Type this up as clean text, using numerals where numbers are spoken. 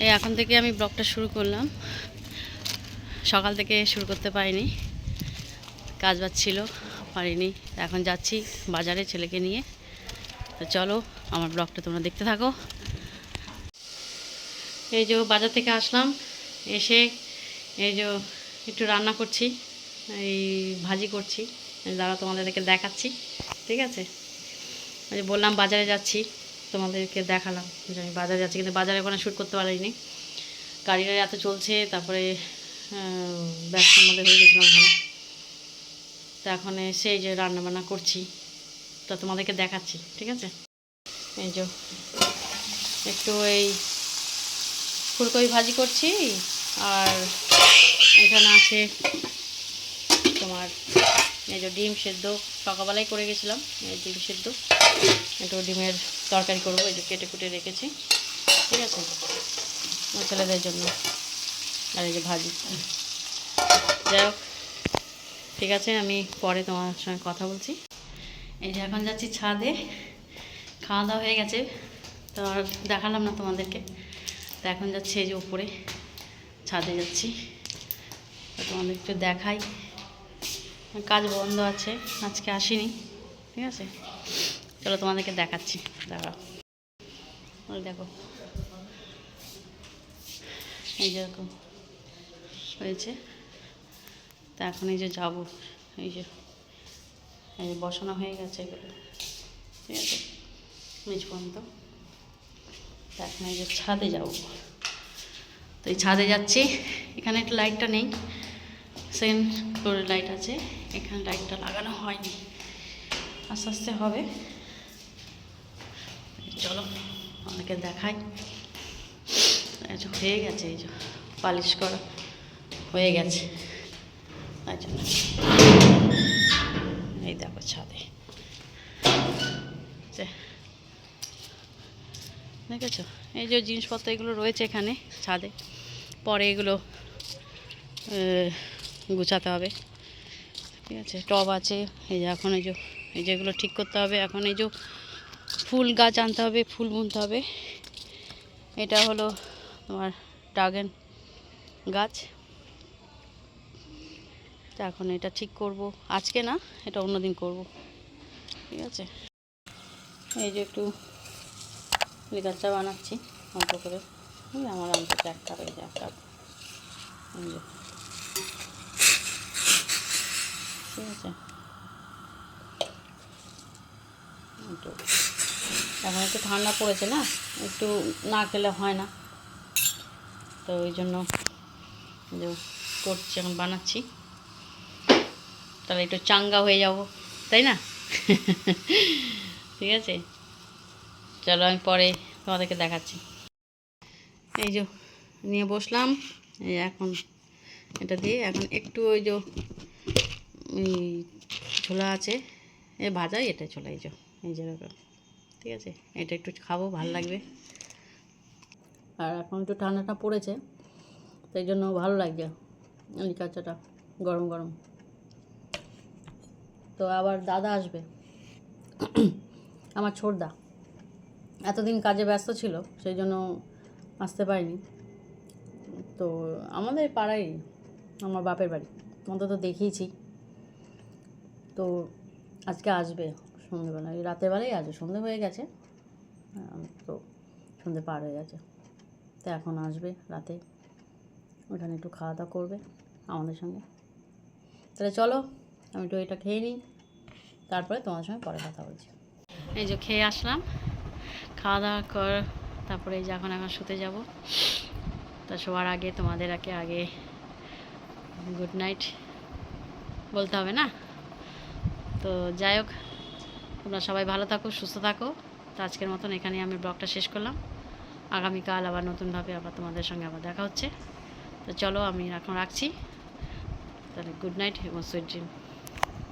এই এখন থেকে আমি ব্লগটা শুরু করলাম। সকাল থেকে শুরু করতে পারিনি, কাজ বাজ ছিল, পারিনি। এখন যাচ্ছি বাজারে ছেলেকে নিয়ে। তো চলো আমার ব্লগটা তোমরা দেখতে থাকো। এই যে বাজার থেকে আসলাম, এসে এই যে একটু রান্না করছি, এই ভাজি করছি। দাঁড়া তোমাদেরকে দেখাচ্ছি, ঠিক আছে? ওই যে বললাম বাজারে যাচ্ছি, তোমাদেরকে দেখালাম যে আমি বাজারে যাচ্ছি, কিন্তু বাজারে ওখানে শ্যুট করতে পারিনি, গাড়িটা এত চলছে। তারপরে ব্যস্তার মধ্যে হয়ে গেছিলাম ওখানে। তো এখন সেই যে রান্নাবান্না করছি, তো তোমাদেরকে দেখাচ্ছি, ঠিক আছে? এই যে একটু এই ফুলকপি ভাজি করছি, আর এখানে আছে তোমার এই যে ডিম সেদ্ধ, সকালবেলায় করে গেছিলাম। এই ডিম সেদ্ধ, একটু ডিমের তরকারি করবো, এই যে কেটে কুটে রেখেছি, ঠিক আছে, ছেলেদের জন্য। আর এই যে ভাজি। যাই হোক, ঠিক আছে, আমি পরে তোমার সঙ্গে কথা বলছি। এই যে এখন যাচ্ছি ছাদে, খাওয়া দাওয়া হয়ে গেছে, তো আর দেখালাম না তোমাদেরকে। তো এখন যাচ্ছি এই যে উপরে ছাদে যাচ্ছি, তো তোমাদের একটু দেখাই। কাজ বন্ধ আছে, আজকে আসিনি, ঠিক আছে? চলো তোমাদেরকে দেখাচ্ছি, দাঁড়াও। দেখো এই যেরকম হয়েছে। তা এখন এই যে যাবো, এই যে বসানো হয়ে গেছে এগুলো, ঠিক আছে, নিচ পর্যন্ত। তা এখন এই যে ছাদে যাবো। তো এই ছাদে যাচ্ছি, এখানে একটু লাইটটা নেই, সেকেন্ড ফ্লোরের লাইট আছে, এখানে লাইটটা লাগানো হয়নি, আস্তে আস্তে হবে। চলো অনেকে দেখাই। হয়ে গেছে, এই যে পালিশ করা হয়ে গেছে, তাই জন্য এই দেখো ছাদে দেখেছো, এই যে জিনিসপত্র এগুলো রয়েছে এখানে ছাদে, পরে এগুলো গুছাতে হবে, ঠিক আছে? টব আছে, এই যে এখন এই যেগুলো ঠিক করতে হবে। এখন এই যে ফুল গাছ আনতে হবে, ফুল বুনতে হবে। এটা হলো তোমার ড্রাগন গাছ। তো এখন এটা ঠিক করব, আজকে না, এটা অন্যদিন করব, ঠিক আছে? এই যে একটু লিকার চা বানাচ্ছি অল্প করে, আমার অন্তত এক কাপ, এই যে এক কাপ, ঠিক আছে? এখন একটু ঠান্ডা পড়েছে না, একটু না খেলে হয় না, তো ওই জন্য করছি, এখন বানাচ্ছি। তাহলে একটু চাঙ্গা হয়ে যাব, তাই না? ঠিক আছে, চলো আমি পরে তোমাদেরকে দেখাচ্ছি। এই যে নিয়ে বসলাম, এই এখন এটা দিয়ে এখন একটু ওই যে ছোলা আছে, এই ভাজাই এটা ছোলা, এই যে ঠিক আছে, এটা একটু খাবো, ভালো লাগবে। আর এখন একটু ঠান্ডাটা পড়েছে, তাই জন্য ভালো লাগছে লিকার চাটা গরম গরম। তো আবার দাদা আসবে, আমার ছোটদা, এতদিন কাজে ব্যস্ত ছিল, সেই জন্য আসতে পারিনি। তো আমাদের পাড়ায়, আমার বাপের বাড়ি, অন্তত দেখিয়েছি। তো আজকে আসবে সন্ধ্যেবেলা, এই রাতের বেলায় আসবে, সন্ধ্যে হয়ে গেছে, তো সন্ধ্যে পার হয়ে গেছে। তো এখন আসবে রাতে, ওখানে একটু খাওয়া দাওয়া করবে আমাদের সঙ্গে। তাহলে চলো আমি একটু এটা খেয়ে নিই, তারপরে তোমার সঙ্গে পরে কথা বলছি। এই যে খেয়ে আসলাম, খাওয়া দাওয়া কর, তারপরে এই যে এখন শুতে যাব। তা সবার আগে তোমাদের আগে গুড নাইট বলতে হবে না? তো যাই হোক, তোমরা সবাই ভালো থাকো, সুস্থ থাকো। তো আজকের মতন এখানে আমি ব্লগটা শেষ করলাম। আগামীকাল আবার নতুনভাবে আবার তোমাদের সঙ্গে আবার দেখা হচ্ছে। তো চলো আমি এখন রাখছি, তাহলে গুড নাইট এবং সুইট ড্রিম।